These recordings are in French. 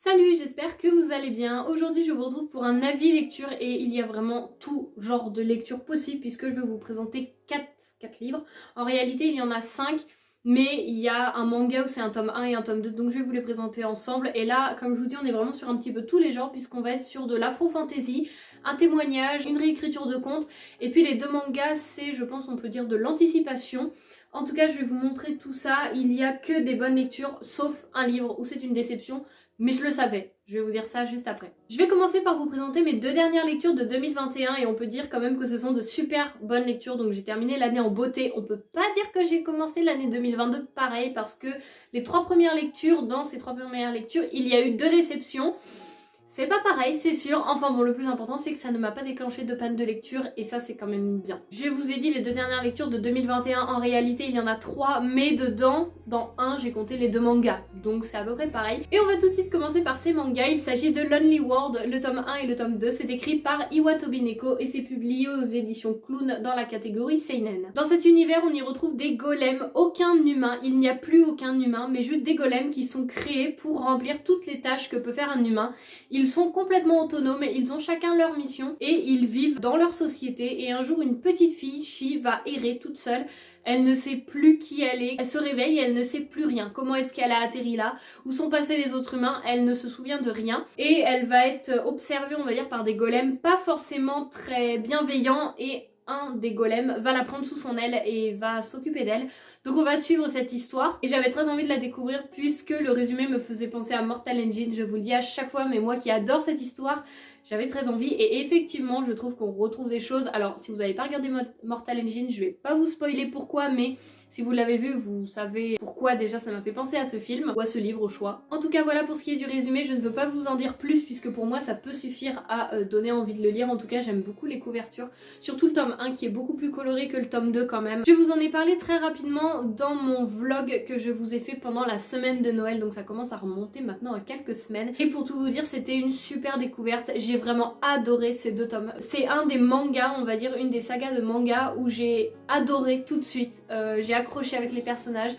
Salut, j'espère que vous allez bien. Aujourd'hui, je vous retrouve pour un avis lecture et il y a vraiment tout genre de lecture possible puisque je vais vous présenter 4 livres. En réalité, il y en a 5, mais il y a un manga où c'est un tome 1 et un tome 2, donc je vais vous les présenter ensemble. Et là, comme je vous dis, on est vraiment sur un petit peu tous les genres puisqu'on va être sur de l'afro-fantasy, un témoignage, une réécriture de contes, et puis les deux mangas, c'est, je pense, on peut dire de l'anticipation. En tout cas, je vais vous montrer tout ça. Il n'y a que des bonnes lectures, sauf un livre où c'est une déception. Mais je le savais, je vais vous dire ça juste après. Je vais commencer par vous présenter mes 2 dernières lectures de 2021 et on peut dire quand même que ce sont de super bonnes lectures. Donc j'ai terminé l'année en beauté. On peut pas dire que j'ai commencé l'année 2022 pareil parce que les 3 premières lectures, dans ces 3 premières lectures, il y a eu 2 déceptions. C'est pas pareil, c'est sûr. Enfin bon, le plus important, c'est que ça ne m'a pas déclenché de panne de lecture et ça, c'est quand même bien. Je vous ai dit les 2 dernières lectures de 2021. En réalité, il y en a 3, mais dedans, dans un, j'ai compté les 2 mangas. Donc c'est à peu près pareil. Et on va tout de suite commencer par ces mangas. Il s'agit de Lonely World, le tome 1 et le tome 2. C'est écrit par Iwatobi Neko et c'est publié aux éditions Clown dans la catégorie Seinen. Dans cet univers, on y retrouve des golems. Aucun humain, il n'y a plus aucun humain, mais juste des golems qui sont créés pour remplir toutes les tâches que peut faire un humain. Ils sont complètement autonomes, ils ont chacun leur mission et ils vivent dans leur société. Et un jour, une petite fille, Shi, va errer toute seule. Elle ne sait plus qui elle est. Elle se réveille et elle ne sait plus rien. Comment est-ce qu'elle a atterri là? Où sont passés les autres humains? Elle ne se souvient de rien. Et elle va être observée, on va dire, par des golems pas forcément très bienveillants et un des golems va la prendre sous son aile et va s'occuper d'elle. Donc on va suivre cette histoire et j'avais très envie de la découvrir puisque le résumé me faisait penser à Mortal Engine, je vous le dis à chaque fois, mais moi qui adore cette histoire, j'avais très envie et effectivement je trouve qu'on retrouve des choses. Alors si vous n'avez pas regardé Mortal Engine, je vais pas vous spoiler pourquoi, mais si vous l'avez vu, vous savez pourquoi déjà ça m'a fait penser à ce film ou à ce livre au choix. En tout cas voilà pour ce qui est du résumé, je ne veux pas vous en dire plus puisque pour moi ça peut suffire à donner envie de le lire. En tout cas j'aime beaucoup les couvertures, surtout le tome 1 qui est beaucoup plus coloré que le tome 2 quand même. Je vous en ai parlé très rapidement dans mon vlog que je vous ai fait pendant la semaine de Noël, donc ça commence à remonter maintenant à quelques semaines. Et pour tout vous dire, c'était une super découverte, j'ai vraiment adoré ces 2 tomes. C'est un des mangas, on va dire, une des sagas de mangas où j'ai adoré tout de suite. J'ai accroché avec les personnages,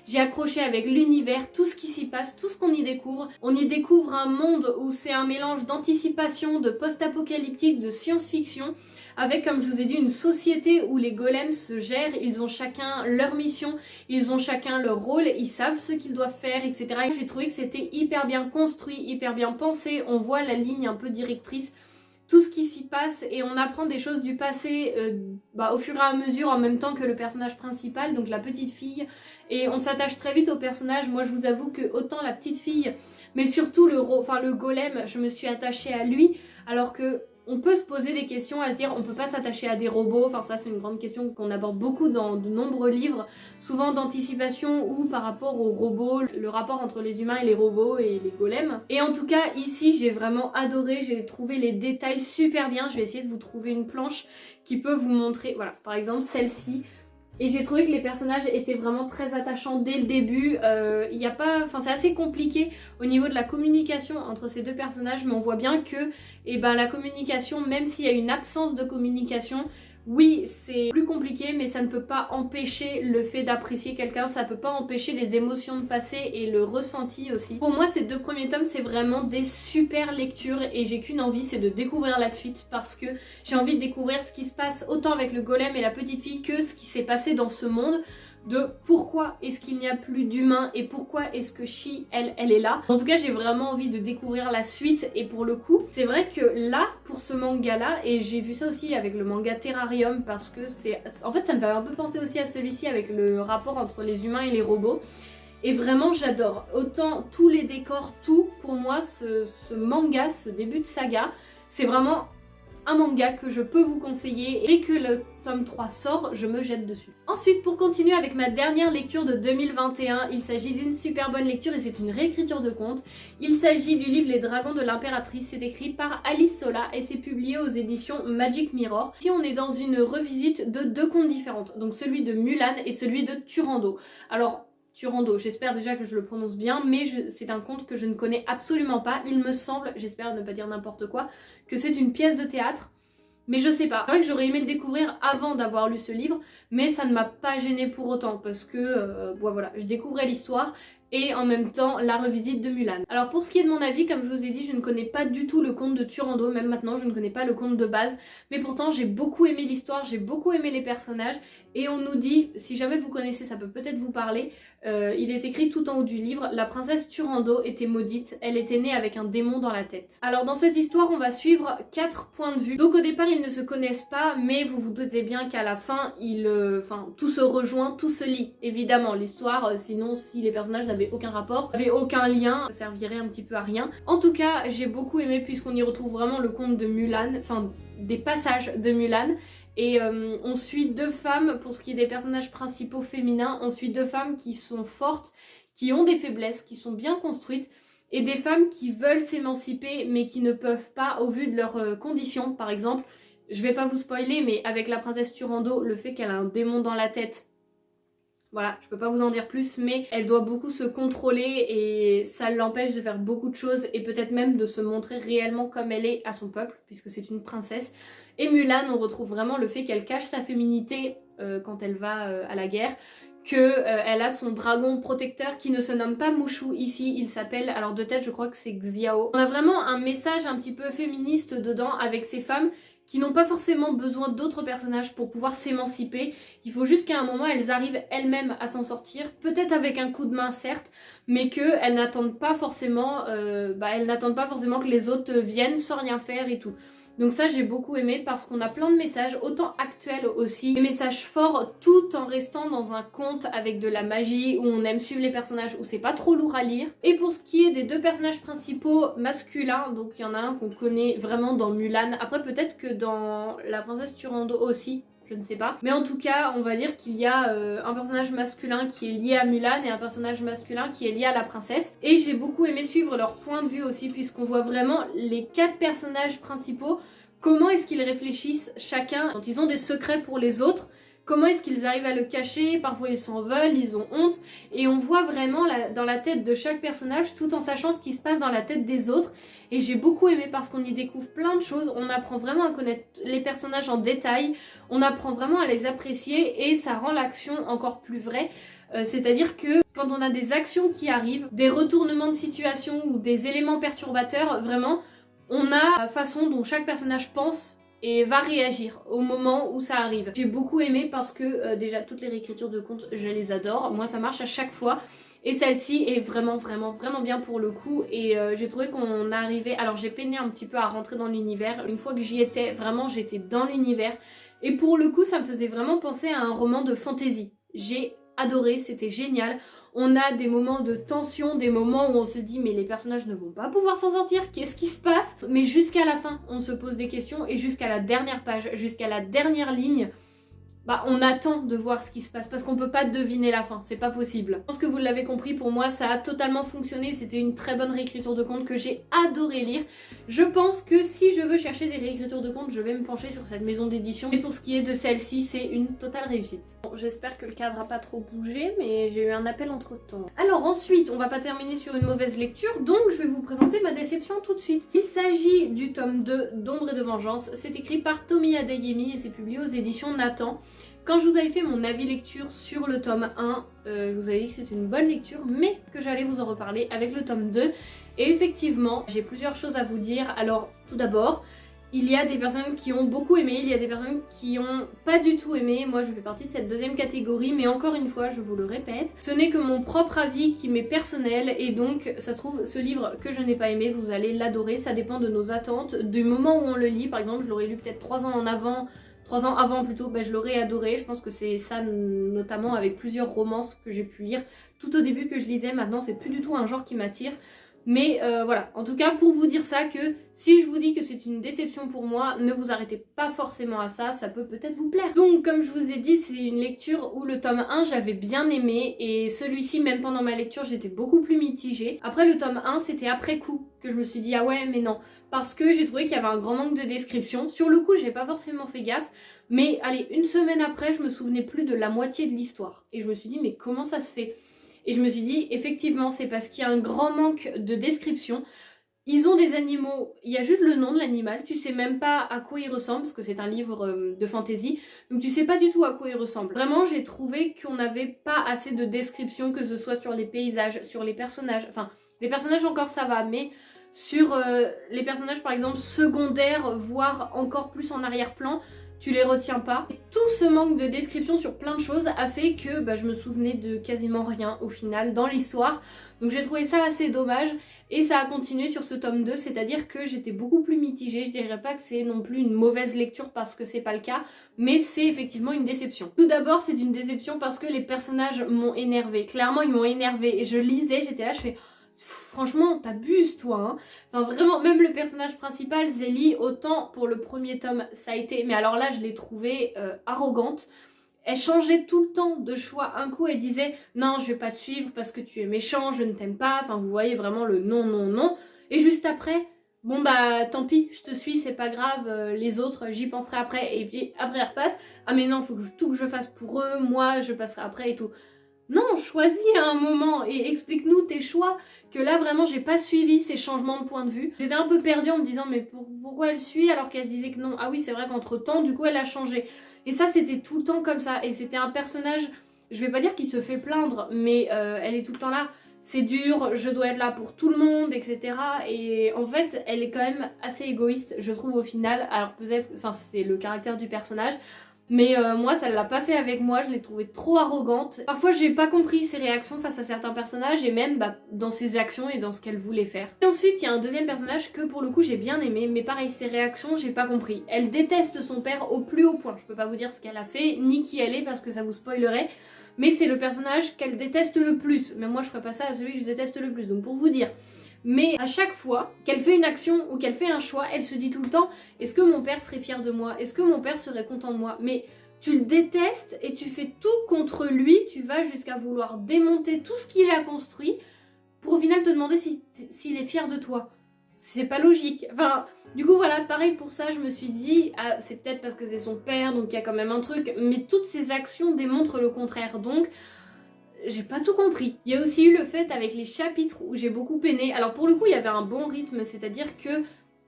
j'ai accroché avec l'univers, tout ce qui s'y passe, tout ce qu'on y découvre. On y découvre un monde où c'est un mélange d'anticipation, de post-apocalyptique, de science-fiction, avec, comme je vous ai dit, une société où les golems se gèrent, ils ont chacun leur mission, ils ont chacun leur rôle, ils savent ce qu'ils doivent faire, etc. Et j'ai trouvé que c'était hyper bien construit, hyper bien pensé, on voit la ligne un peu directrice, tout ce qui s'y passe et on apprend des choses du passé au fur et à mesure en même temps que le personnage principal, donc la petite fille, et on s'attache très vite au personnage. Moi je vous avoue que autant la petite fille mais surtout le golem, je me suis attachée à lui, alors que on peut se poser des questions, à se dire on peut pas s'attacher à des robots, enfin ça c'est une grande question qu'on aborde beaucoup dans de nombreux livres, souvent d'anticipation ou par rapport aux robots, le rapport entre les humains et les robots et les golems. Et en tout cas ici j'ai vraiment adoré, j'ai trouvé les détails super bien, je vais essayer de vous trouver une planche qui peut vous montrer, voilà par exemple celle-ci. Et j'ai trouvé que les personnages étaient vraiment très attachants dès le début. Il y a pas, enfin c'est assez compliqué au niveau de la communication entre ces 2 personnages, mais on voit bien que la communication, même s'il y a une absence de communication, oui, c'est plus compliqué, mais ça ne peut pas empêcher le fait d'apprécier quelqu'un, ça peut pas empêcher les émotions de passer et le ressenti aussi. Pour moi, ces 2 premiers tomes, c'est vraiment des super lectures et j'ai qu'une envie, c'est de découvrir la suite parce que j'ai envie de découvrir ce qui se passe autant avec le golem et la petite fille que ce qui s'est passé dans ce monde, de pourquoi est-ce qu'il n'y a plus d'humains et pourquoi est-ce que Shi, elle est là. En tout cas, j'ai vraiment envie de découvrir la suite et pour le coup, c'est vrai que là, pour ce manga-là, et j'ai vu ça aussi avec le manga Terrarium parce que c'est... En fait, ça me fait un peu penser aussi à celui-ci avec le rapport entre les humains et les robots. Et vraiment, j'adore. Autant tous les décors, tout, pour moi, ce manga, ce début de saga, c'est vraiment un manga que je peux vous conseiller et que le tome 3 sort, je me jette dessus. Ensuite, pour continuer avec ma dernière lecture de 2021, il s'agit d'une super bonne lecture et c'est une réécriture de conte. Il s'agit du livre Les Dragons de l'Impératrice, c'est écrit par Alice Sola et c'est publié aux éditions Magic Mirror. Ici, on est dans une revisite de 2 contes différentes, donc celui de Mulan et celui de Turando. Alors, Turando, j'espère déjà que je le prononce bien, mais c'est un conte que je ne connais absolument pas. Il me semble, j'espère ne pas dire n'importe quoi, que c'est une pièce de théâtre, mais je sais pas. C'est vrai que j'aurais aimé le découvrir avant d'avoir lu ce livre, mais ça ne m'a pas gênée pour autant, parce que, voilà, je découvrais l'histoire, et en même temps la revisite de Mulan. Alors pour ce qui est de mon avis, comme je vous ai dit, je ne connais pas du tout le conte de Turando, même maintenant je ne connais pas le conte de base, mais pourtant j'ai beaucoup aimé l'histoire, j'ai beaucoup aimé les personnages, et on nous dit, si jamais vous connaissez, ça peut peut-être vous parler, il est écrit tout en haut du livre, la princesse Turando était maudite, elle était née avec un démon dans la tête. Alors dans cette histoire, on va suivre 4 points de vue. Donc au départ, ils ne se connaissent pas, mais vous vous doutez bien qu'à la fin, tout se rejoint, tout se lie. Évidemment, l'histoire, sinon si les personnages n'avaient aucun rapport, n'avaient aucun lien, ça servirait un petit peu à rien. En tout cas, j'ai beaucoup aimé puisqu'on y retrouve vraiment le conte de Mulan, enfin des passages de Mulan. Et on suit 2 femmes, pour ce qui est des personnages principaux féminins, on suit 2 femmes qui sont fortes, qui ont des faiblesses, qui sont bien construites, et des femmes qui veulent s'émanciper mais qui ne peuvent pas au vu de leurs conditions. Par exemple, je vais pas vous spoiler, mais avec la princesse Turando, le fait qu'elle a un démon dans la tête, voilà, je peux pas vous en dire plus, mais elle doit beaucoup se contrôler et ça l'empêche de faire beaucoup de choses et peut-être même de se montrer réellement comme elle est à son peuple, puisque c'est une princesse. Et Mulan, on retrouve vraiment le fait qu'elle cache sa féminité quand elle va à la guerre, qu'elle a son dragon protecteur qui ne se nomme pas Mushu ici, il s'appelle, alors de tête je crois que c'est Xiao. On a vraiment un message un petit peu féministe dedans avec ces femmes qui n'ont pas forcément besoin d'autres personnages pour pouvoir s'émanciper. Il faut juste qu'à un moment elles arrivent elles-mêmes à s'en sortir, peut-être avec un coup de main certes, mais qu'elles n'attendent pas forcément, que les autres viennent sans rien faire et tout. Donc ça j'ai beaucoup aimé parce qu'on a plein de messages, autant actuels aussi, des messages forts tout en restant dans un conte avec de la magie où on aime suivre les personnages, où c'est pas trop lourd à lire. Et pour ce qui est des 2 personnages principaux masculins, donc il y en a un qu'on connaît vraiment dans Mulan, après peut-être que dans la princesse Turando aussi, je ne sais pas. Mais en tout cas, on va dire qu'il y a un personnage masculin qui est lié à Mulan et un personnage masculin qui est lié à la princesse. Et j'ai beaucoup aimé suivre leur point de vue aussi, puisqu'on voit vraiment les 4 personnages principaux, comment est-ce qu'ils réfléchissent chacun quand ils ont des secrets pour les autres. Comment est-ce qu'ils arrivent à le cacher? Parfois ils s'en veulent, ils ont honte. Et on voit vraiment dans la tête de chaque personnage tout en sachant ce qui se passe dans la tête des autres. Et j'ai beaucoup aimé parce qu'on y découvre plein de choses. On apprend vraiment à connaître les personnages en détail. On apprend vraiment à les apprécier et ça rend l'action encore plus vraie. C'est-à-dire que quand on a des actions qui arrivent, des retournements de situation ou des éléments perturbateurs, vraiment, on a la façon dont chaque personnage pense et va réagir au moment où ça arrive. J'ai beaucoup aimé parce que déjà toutes les réécritures de contes, je les adore. Moi ça marche à chaque fois. Et celle-ci est vraiment bien pour le coup. Et j'ai trouvé qu'on arrivait... Alors j'ai peiné un petit peu à rentrer dans l'univers. Une fois que j'y étais, vraiment j'étais dans l'univers. Et pour le coup ça me faisait vraiment penser à un roman de fantasy. J'ai adoré, c'était génial. On a des moments de tension, des moments où on se dit mais les personnages ne vont pas pouvoir s'en sortir, qu'est-ce qui se passe? Mais jusqu'à la fin, on se pose des questions et jusqu'à la dernière page, jusqu'à la dernière ligne, on attend de voir ce qui se passe parce qu'on peut pas deviner la fin, c'est pas possible. Je pense que vous l'avez compris, pour moi ça a totalement fonctionné, c'était une très bonne réécriture de conte que j'ai adoré lire. Je pense que si je veux chercher des réécritures de contes, je vais me pencher sur cette maison d'édition. Et pour ce qui est de celle-ci, c'est une totale réussite. Bon, j'espère que le cadre a pas trop bougé, mais j'ai eu un appel entre temps. Alors ensuite, on va pas terminer sur une mauvaise lecture, donc je vais vous présenter ma déception tout de suite. Il s'agit du tome 2 d'Ombre et de Vengeance, c'est écrit par Tomi Adeyemi et c'est publié aux éditions Nathan. Quand je vous avais fait mon avis lecture sur le tome 1, je vous avais dit que c'était une bonne lecture, mais que j'allais vous en reparler avec le tome 2. Et effectivement, j'ai plusieurs choses à vous dire. Alors, tout d'abord, il y a des personnes qui ont beaucoup aimé, il y a des personnes qui ont pas du tout aimé. Moi, je fais partie de cette deuxième catégorie, mais encore une fois, je vous le répète, ce n'est que mon propre avis qui m'est personnel, et donc, ça se trouve, ce livre que je n'ai pas aimé, vous allez l'adorer. Ça dépend de nos attentes, du moment où on le lit. Par exemple, je l'aurais lu peut-être 3 ans avant, plutôt, je l'aurais adoré. Je pense que c'est ça notamment avec plusieurs romances que j'ai pu lire tout au début que je lisais. Maintenant c'est plus du tout un genre qui m'attire. Mais voilà, en tout cas pour vous dire ça, que si je vous dis que c'est une déception pour moi, ne vous arrêtez pas forcément à ça, ça peut peut-être vous plaire. Donc comme je vous ai dit, c'est une lecture où le tome 1 j'avais bien aimé, et celui-ci même pendant ma lecture j'étais beaucoup plus mitigée. Après le tome 1 c'était après coup que je me suis dit ah ouais mais non, parce que j'ai trouvé qu'il y avait un grand manque de description. Sur le coup j'ai pas forcément fait gaffe, mais allez, une semaine après je me souvenais plus de la moitié de l'histoire. Et je me suis dit mais comment ça se fait? Et je me suis dit, effectivement, c'est parce qu'il y a un grand manque de description. Ils ont des animaux, il y a juste le nom de l'animal, tu sais même pas à quoi il ressemble parce que c'est un livre de fantasy, donc tu sais pas du tout à quoi il ressemble. Vraiment, j'ai trouvé qu'on n'avait pas assez de description, que ce soit sur les paysages, sur les personnages, enfin les personnages encore ça va, mais sur les personnages par exemple secondaires, voire encore plus en arrière-plan, tu les retiens pas. Et tout ce manque de description sur plein de choses a fait que je me souvenais de quasiment rien au final dans l'histoire. Donc j'ai trouvé ça assez dommage et ça a continué sur ce tome 2, c'est-à-dire que j'étais beaucoup plus mitigée. Je dirais pas que c'est non plus une mauvaise lecture parce que c'est pas le cas, mais c'est effectivement une déception. Tout d'abord, c'est une déception parce que les personnages m'ont énervée. Clairement, ils m'ont énervée et je lisais, j'étais là, je fais... Franchement, t'abuses toi, hein. Enfin vraiment, même le personnage principal, Zélie, autant pour le premier tome ça a été, mais alors là je l'ai trouvée arrogante. Elle changeait tout le temps de choix. Un coup elle disait non je vais pas te suivre parce que tu es méchant, je ne t'aime pas, enfin vous voyez vraiment le non non non. Et juste après, bon bah tant pis, je te suis, c'est pas grave, les autres j'y penserai après. Et puis après elle repasse, ah mais non faut que tout que je fasse pour eux, moi je passerai après et tout. Non, choisis à un moment et explique-nous tes choix, que là vraiment j'ai pas suivi ces changements de point de vue. J'étais un peu perdue en me disant mais pourquoi elle suit alors qu'elle disait que non. Ah oui c'est vrai qu'entre temps du coup elle a changé. Et ça c'était tout le temps comme ça et c'était un personnage, je vais pas dire qu'il se fait plaindre mais elle est tout le temps là. C'est dur, je dois être là pour tout le monde, etc. Et en fait elle est quand même assez égoïste je trouve au final. Alors peut-être, enfin c'est le caractère du personnage. Mais moi ça l'a pas fait avec moi, je l'ai trouvée trop arrogante. Parfois j'ai pas compris ses réactions face à certains personnages et même dans ses actions et dans ce qu'elle voulait faire. Et ensuite il y a un deuxième personnage que pour le coup j'ai bien aimé, mais pareil ses réactions j'ai pas compris. Elle déteste son père au plus haut point, je peux pas vous dire ce qu'elle a fait ni qui elle est parce que ça vous spoilerait. Mais c'est le personnage qu'elle déteste le plus, mais moi je ferais pas ça à celui que je déteste le plus, donc pour vous dire. Mais à chaque fois qu'elle fait une action ou qu'elle fait un choix, elle se dit tout le temps « Est-ce que mon père serait fier de moi? Est-ce que mon père serait content de moi ?» Mais tu le détestes et tu fais tout contre lui, tu vas jusqu'à vouloir démonter tout ce qu'il a construit pour au final te demander s'il est fier de toi. C'est pas logique. Enfin, du coup voilà, pareil pour ça, je me suis dit « Ah, c'est peut-être parce que c'est son père, donc il y a quand même un truc. » Mais toutes ces actions démontrent le contraire, donc... J'ai pas tout compris. Il y a aussi eu le fait avec les chapitres où j'ai beaucoup peiné. Alors pour le coup, il y avait un bon rythme, c'est-à-dire que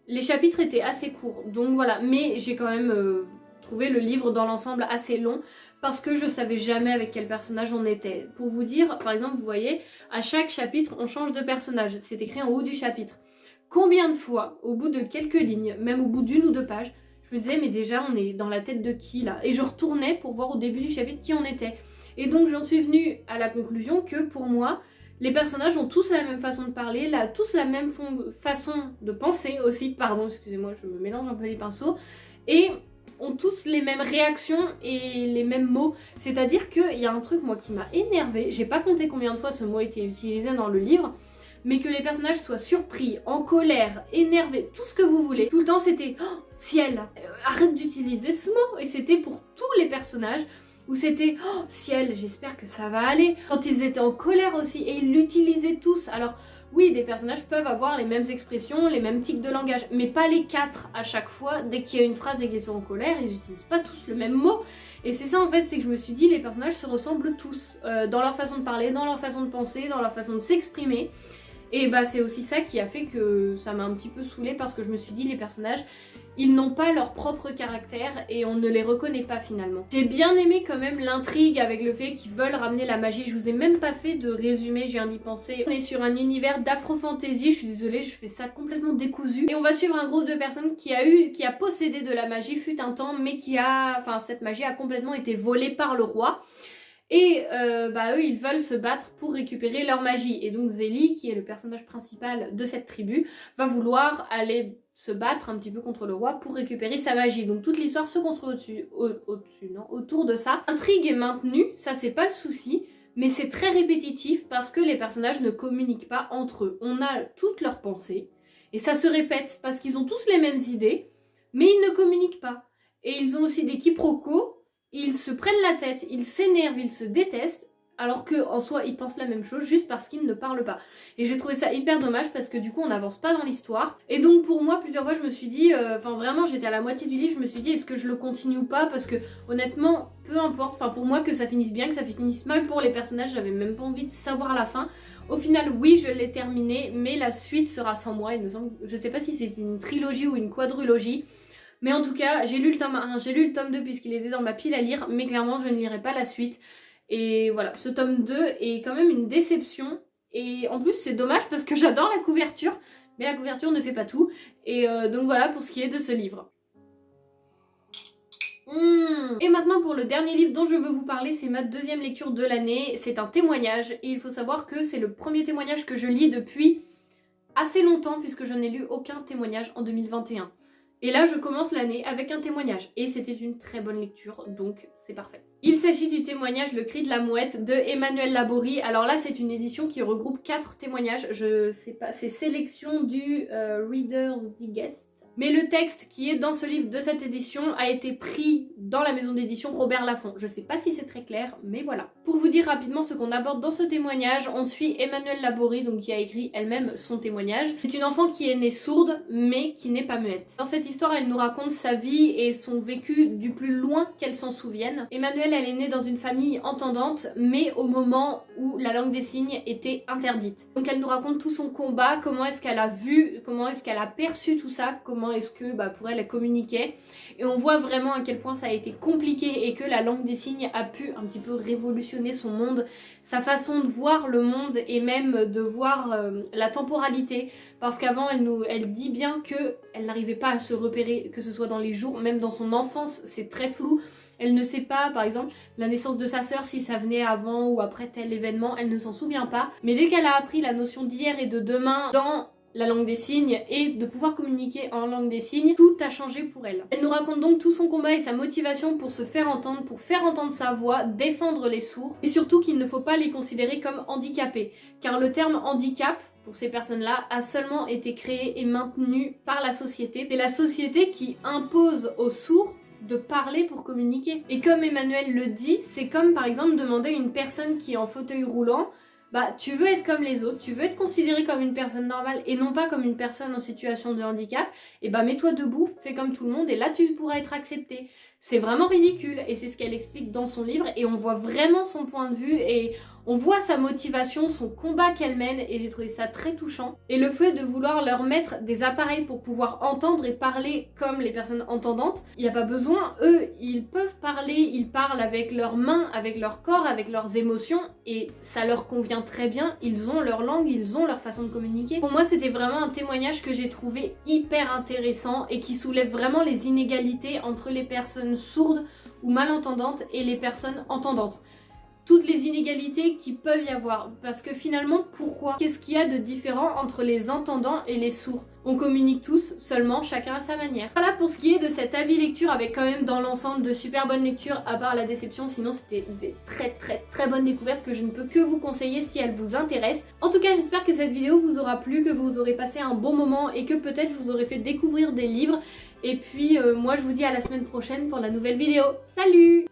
les chapitres étaient assez courts. Donc voilà, mais j'ai quand même trouvé le livre dans l'ensemble assez long parce que je savais jamais avec quel personnage on était. Pour vous dire, par exemple, vous voyez, à chaque chapitre, on change de personnage. C'est écrit en haut du chapitre. Combien de fois, au bout de quelques lignes, même au bout d'une ou deux pages, je me disais, mais déjà, on est dans la tête de qui là? Et je retournais pour voir au début du chapitre qui on était. Et donc j'en suis venue à la conclusion que pour moi, les personnages ont tous la même façon de parler, tous la même façon de penser aussi, pardon, excusez-moi, je me mélange un peu les pinceaux, et ont tous les mêmes réactions et les mêmes mots. C'est-à-dire qu'il y a un truc, moi, qui m'a énervée, j'ai pas compté combien de fois ce mot était utilisé dans le livre, mais que les personnages soient surpris, en colère, énervés, tout ce que vous voulez. Tout le temps c'était oh, « ciel !» Arrête d'utiliser ce mot. Et c'était pour tous les personnages, où c'était oh, « ciel, j'espère que ça va aller !» Quand ils étaient en colère aussi, et ils l'utilisaient tous. Alors oui, des personnages peuvent avoir les mêmes expressions, les mêmes tics de langage, mais pas les quatre à chaque fois. Dès qu'il y a une phrase et qu'ils sont en colère, ils n'utilisent pas tous le même mot. Et c'est ça en fait, c'est que je me suis dit, les personnages se ressemblent tous, dans leur façon de parler, dans leur façon de penser, dans leur façon de s'exprimer. Et bah c'est aussi ça qui a fait que ça m'a un petit peu saoulée parce que je me suis dit les personnages ils n'ont pas leur propre caractère et on ne les reconnaît pas finalement. J'ai bien aimé quand même l'intrigue avec le fait qu'ils veulent ramener la magie. Je vous ai même pas fait de résumé, je viens d'y penser. On est sur un univers d'afro-fantasy, je suis désolée, je fais ça complètement décousu. Et on va suivre un groupe de personnes qui a possédé de la magie fut un temps mais cette magie a complètement été volée par le roi. Et eux ils veulent se battre pour récupérer leur magie et donc Zélie qui est le personnage principal de cette tribu va vouloir aller se battre un petit peu contre le roi pour récupérer sa magie. Donc toute l'histoire se construit autour de ça. L'intrigue est maintenue, ça c'est pas le souci, mais c'est très répétitif parce que les personnages ne communiquent pas entre eux. On a toutes leurs pensées et ça se répète parce qu'ils ont tous les mêmes idées mais ils ne communiquent pas. Et ils ont aussi des quiproquos. Ils se prennent la tête, ils s'énervent, ils se détestent, alors qu'en soi ils pensent la même chose juste parce qu'ils ne parlent pas. Et j'ai trouvé ça hyper dommage parce que du coup on n'avance pas dans l'histoire. Et donc pour moi plusieurs fois je me suis dit, vraiment j'étais à la moitié du livre, je me suis dit est-ce que je le continue ou pas parce que honnêtement peu importe, enfin pour moi que ça finisse bien, que ça finisse mal pour les personnages, j'avais même pas envie de savoir la fin. Au final oui je l'ai terminé, mais la suite sera sans moi, il me semble, je sais pas si c'est une trilogie ou une quadrilogie. Mais en tout cas, j'ai lu le tome 1, j'ai lu le tome 2 puisqu'il était dans ma pile à lire, mais clairement je ne lirai pas la suite. Et voilà, ce tome 2 est quand même une déception. Et en plus c'est dommage parce que j'adore la couverture, mais la couverture ne fait pas tout. Et donc voilà pour ce qui est de ce livre. Et maintenant pour le dernier livre dont je veux vous parler, c'est ma deuxième lecture de l'année. C'est un témoignage et il faut savoir que c'est le premier témoignage que je lis depuis assez longtemps puisque je n'ai lu aucun témoignage en 2021. Et là, je commence l'année avec un témoignage. Et c'était une très bonne lecture, donc c'est parfait. Il s'agit du témoignage Le Cri de la Mouette de Emmanuelle Laborie. Alors là, c'est une édition qui regroupe 4 témoignages. Je sais pas, c'est sélection du Reader's Digest. Mais le texte qui est dans ce livre de cette édition a été pris dans la maison d'édition Robert Laffont. Je sais pas si c'est très clair, mais voilà. Pour vous dire rapidement ce qu'on aborde dans ce témoignage, on suit Emmanuelle Laborie, donc qui a écrit elle-même son témoignage. C'est une enfant qui est née sourde, mais qui n'est pas muette. Dans cette histoire, elle nous raconte sa vie et son vécu du plus loin qu'elle s'en souvienne. Emmanuelle, elle est née dans une famille entendante, mais au moment où la langue des signes était interdite. Donc elle nous raconte tout son combat, comment est-ce qu'elle a vu, comment est-ce qu'elle a perçu tout ça, comment est-ce que pour elle communiquait, et on voit vraiment à quel point ça a été compliqué et que la langue des signes a pu un petit peu révolutionner son monde, sa façon de voir le monde et même de voir la temporalité, parce qu'avant elle dit bien que elle n'arrivait pas à se repérer, que ce soit dans les jours, même dans son enfance c'est très flou. Elle ne sait pas, par exemple, la naissance de sa sœur, si ça venait avant ou après tel événement, elle ne s'en souvient pas. Mais dès qu'elle a appris la notion d'hier et de demain dans la langue des signes et de pouvoir communiquer en langue des signes, tout a changé pour elle. Elle nous raconte donc tout son combat et sa motivation pour se faire entendre, pour faire entendre sa voix, défendre les sourds, et surtout qu'il ne faut pas les considérer comme handicapés, car le terme handicap, pour ces personnes-là, a seulement été créé et maintenu par la société. C'est la société qui impose aux sourds de parler pour communiquer. Et comme Emmanuelle le dit, c'est comme par exemple demander à une personne qui est en fauteuil roulant, tu veux être comme les autres, tu veux être considéré comme une personne normale et non pas comme une personne en situation de handicap, et mets-toi debout, fais comme tout le monde et là tu pourras être accepté. C'est vraiment ridicule et c'est ce qu'elle explique dans son livre et on voit vraiment son point de vue et on voit sa motivation, son combat qu'elle mène et j'ai trouvé ça très touchant. Et le fait de vouloir leur mettre des appareils pour pouvoir entendre et parler comme les personnes entendantes, il n'y a pas besoin, eux ils peuvent parler, ils parlent avec leurs mains, avec leur corps, avec leurs émotions et ça leur convient très bien, ils ont leur langue, ils ont leur façon de communiquer. Pour moi c'était vraiment un témoignage que j'ai trouvé hyper intéressant et qui soulève vraiment les inégalités entre les personnes sourdes ou malentendantes et les personnes entendantes. Toutes les inégalités qui peuvent y avoir. Parce que finalement, pourquoi? Qu'est-ce qu'il y a de différent entre les entendants et les sourds? On communique tous, seulement chacun à sa manière. Voilà pour ce qui est de cet avis lecture avec quand même dans l'ensemble de super bonnes lectures à part la déception. Sinon c'était des très bonnes découvertes que je ne peux que vous conseiller si elles vous intéressent. En tout cas j'espère que cette vidéo vous aura plu, que vous aurez passé un bon moment et que peut-être je vous aurai fait découvrir des livres. Et puis moi je vous dis à la semaine prochaine pour la nouvelle vidéo. Salut!